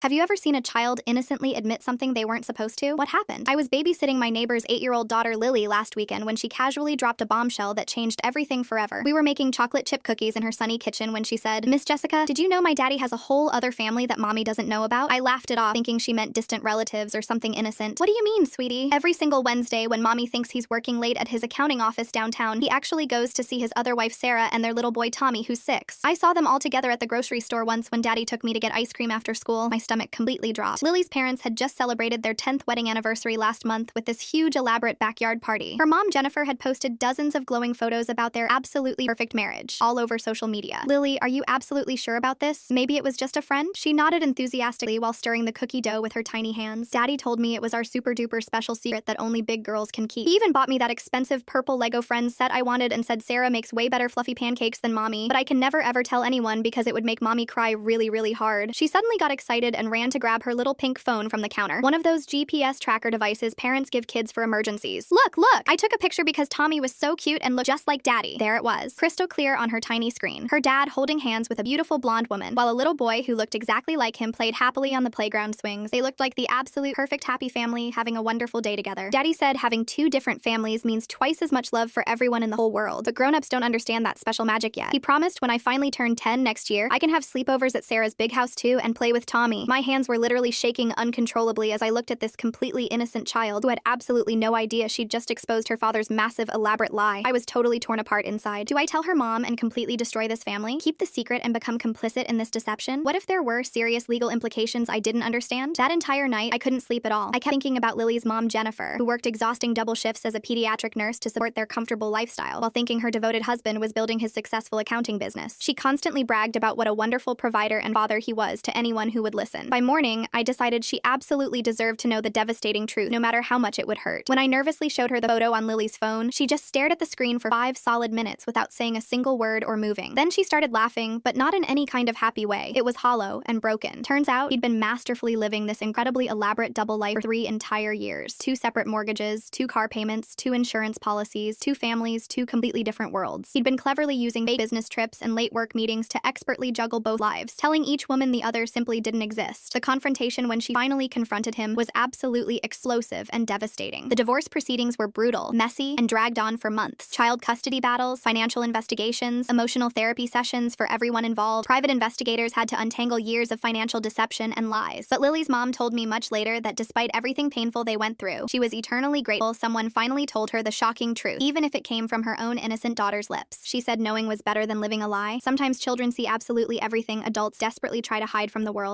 Have you ever seen a child innocently admit something they weren't supposed to? What happened? I was babysitting my neighbor's 8-year-old daughter Lily last weekend when she casually dropped a bombshell that changed everything forever. We were making chocolate chip cookies in her sunny kitchen when she said, "Miss Jessica, did you know my daddy has a whole other family that mommy doesn't know about?" I laughed it off, thinking she meant distant relatives or something innocent. "What do you mean, sweetie?" "Every single Wednesday when mommy thinks he's working late at his accounting office downtown, he actually goes to see his other wife Sarah and their little boy Tommy, who's 6. I saw them all together at the grocery store once when daddy took me to get ice cream after school." My stomach completely dropped. Lily's parents had just celebrated their 10th wedding anniversary last month with this huge elaborate backyard party. Her mom Jennifer had posted dozens of glowing photos about their absolutely perfect marriage all over social media. "Lily, are you absolutely sure about this? Maybe it was just a friend?" She nodded enthusiastically while stirring the cookie dough with her tiny hands. "Daddy told me it was our super duper special secret that only big girls can keep. He even bought me that expensive purple Lego Friends set I wanted and said Sarah makes way better fluffy pancakes than mommy, but I can never ever tell anyone because it would make mommy cry really, really hard." She suddenly got excited and ran to grab her little pink phone from the counter. One of those GPS tracker devices parents give kids for emergencies. Look! I took a picture because Tommy was so cute and looked just like daddy." There it was, crystal clear on her tiny screen. Her dad holding hands with a beautiful blonde woman, while a little boy who looked exactly like him played happily on the playground swings. They looked like the absolute perfect happy family having a wonderful day together. Daddy said having 2 different families means twice as much love for everyone in the whole world, but grown-ups don't understand that special magic yet. He promised when I finally turn 10 next year, I can have sleepovers at Sarah's big house too and play with Tommy. My hands were literally shaking uncontrollably as I looked at this completely innocent child who had absolutely no idea she'd just exposed her father's massive, elaborate lie. I was totally torn apart inside. Do I tell her mom and completely destroy this family? Keep the secret and become complicit in this deception? What if there were serious legal implications I didn't understand? That entire night, I couldn't sleep at all. I kept thinking about Lily's mom, Jennifer, who worked exhausting double shifts as a pediatric nurse to support their comfortable lifestyle, while thinking her devoted husband was building his successful accounting business. She constantly bragged about what a wonderful provider and father he was to anyone who would listen. By morning, I decided she absolutely deserved to know the devastating truth, no matter how much it would hurt. When I nervously showed her the photo on Lily's phone, she just stared at the screen for 5 solid minutes without saying a single word or moving. Then she started laughing, but not in any kind of happy way. It was hollow and broken. Turns out, he'd been masterfully living this incredibly elaborate double life for 3 entire years. 2 separate mortgages, 2 car payments, 2 insurance policies, 2 families, 2 completely different worlds. He'd been cleverly using fake business trips and late work meetings to expertly juggle both lives, telling each woman the other simply didn't exist. The confrontation when she finally confronted him was absolutely explosive and devastating. The divorce proceedings were brutal, messy, and dragged on for months. Child custody battles, financial investigations, emotional therapy sessions for everyone involved. Private investigators had to untangle years of financial deception and lies. But Lily's mom told me much later that despite everything painful they went through, she was eternally grateful someone finally told her the shocking truth, even if it came from her own innocent daughter's lips. She said knowing was better than living a lie. Sometimes children see absolutely everything adults desperately try to hide from the world.